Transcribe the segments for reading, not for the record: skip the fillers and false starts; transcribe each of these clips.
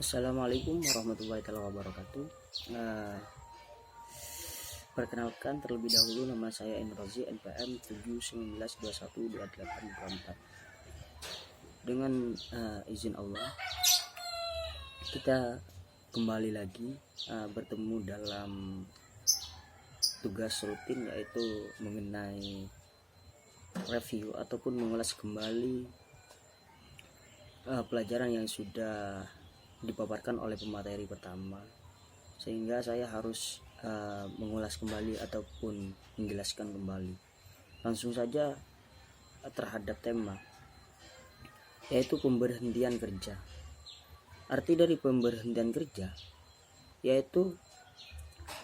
Assalamualaikum warahmatullahi wabarakatuh. Nah, perkenalkan terlebih dahulu, nama saya Enrozi, NPM 719212824. Dengan izin Allah, kita kembali lagi bertemu dalam tugas rutin, yaitu mengenai review ataupun mengulas kembali pelajaran yang sudah dipaparkan oleh pemateri pertama, sehingga saya harus mengulas kembali ataupun menjelaskan kembali. Langsung saja terhadap tema, yaitu pemberhentian kerja. Arti dari pemberhentian kerja yaitu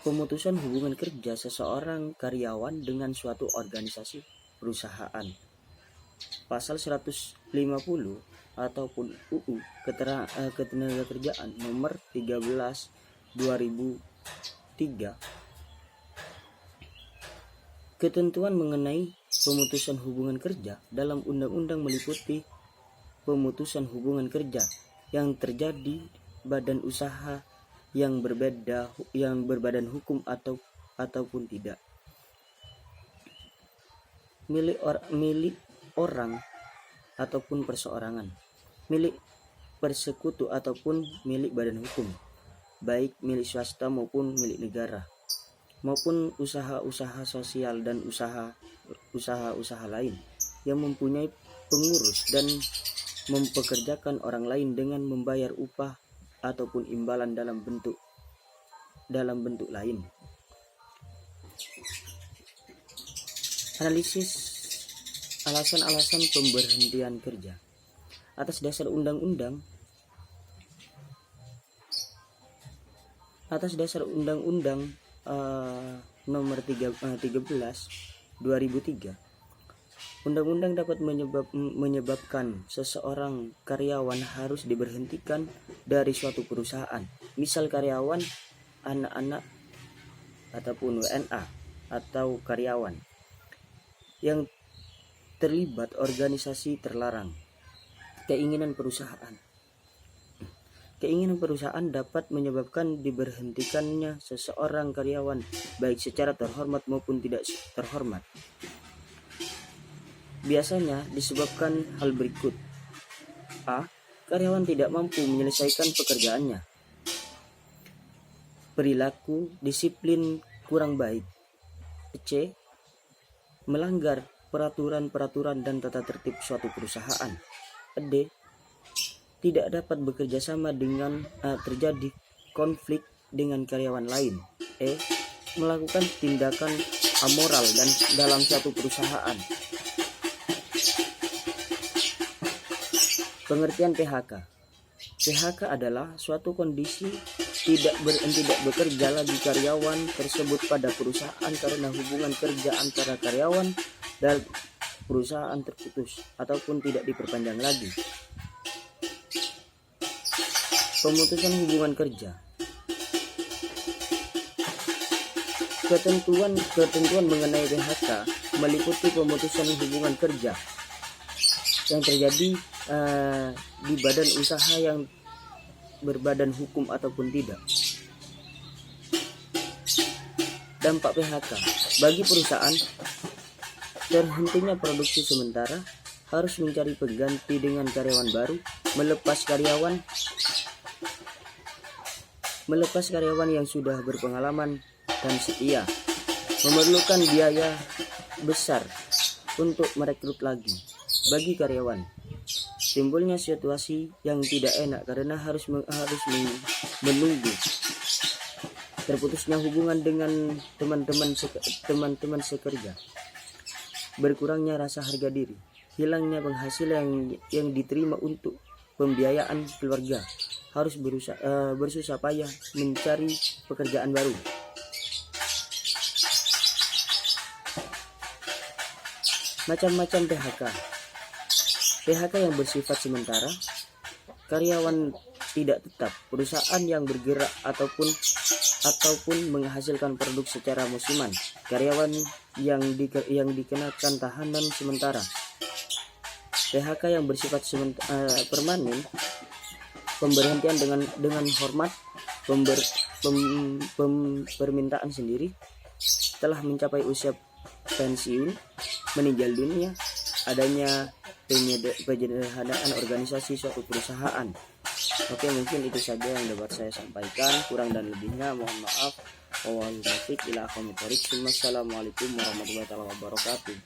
pemutusan hubungan kerja seseorang karyawan dengan suatu organisasi perusahaan. Pasal 150 ataupun UU Ketenagakerjaan nomor 13/2003. Ketentuan mengenai pemutusan hubungan kerja dalam undang-undang meliputi pemutusan hubungan kerja yang terjadi badan usaha yang berbadan hukum ataupun tidak, milik orang ataupun perseorangan, milik persekutu ataupun milik badan hukum, baik milik swasta maupun milik negara, maupun usaha-usaha sosial dan usaha-usaha lain yang mempunyai pengurus dan mempekerjakan orang lain dengan membayar upah ataupun imbalan dalam bentuk lain. Analisis alasan-alasan pemberhentian kerja. Atas dasar Undang-Undang nomor 13/2003, undang-undang dapat menyebabkan seseorang karyawan harus diberhentikan dari suatu perusahaan. Misal karyawan anak-anak ataupun WNA atau karyawan yang terlibat organisasi terlarang. Keinginan perusahaan dapat menyebabkan diberhentikannya seseorang karyawan, baik secara terhormat maupun tidak terhormat. Biasanya disebabkan hal berikut: A. Karyawan tidak mampu menyelesaikan pekerjaannya. Perilaku disiplin kurang baik. C. Melanggar peraturan dan tata tertib suatu perusahaan. D. Tidak dapat bekerja sama dengan terjadi konflik dengan karyawan lain. E. Melakukan tindakan amoral dan dalam suatu perusahaan. Pengertian PHK. PHK adalah suatu kondisi tidak bekerja lagi karyawan tersebut pada perusahaan karena hubungan kerja antara karyawan dan perusahaan terputus ataupun tidak diperpanjang lagi. Pemutusan hubungan kerja. Ketentuan mengenai PHK meliputi pemutusan hubungan kerja yang terjadi di badan usaha yang berbadan hukum ataupun tidak. Dampak PHK bagi perusahaan: terhentinya produksi sementara, harus mencari pengganti dengan karyawan baru, melepas karyawan yang sudah berpengalaman dan setia, memerlukan biaya besar untuk merekrut lagi bagi karyawan. Timbulnya situasi yang tidak enak karena harus menunggu terputusnya hubungan dengan teman-teman sekerja, berkurangnya rasa harga diri, hilangnya penghasilan yang diterima untuk pembiayaan keluarga, harus bersusah payah mencari pekerjaan baru. Macam-macam PHK. PHK yang bersifat sementara, karyawan tidak tetap, perusahaan yang bergerak ataupun menghasilkan produk secara musiman, karyawan yang dikenakan tahanan sementara. PHK yang bersifat permanen, pemberhentian dengan hormat, permintaan sendiri, telah mencapai usia pensiun, meninggal dunia, adanya penyederhanaan organisasi suatu perusahaan. Oke, mungkin itu saja yang dapat saya sampaikan. Kurang dan lebihnya mohon maaf. Wassalamualaikum warahmatullahi wabarakatuh.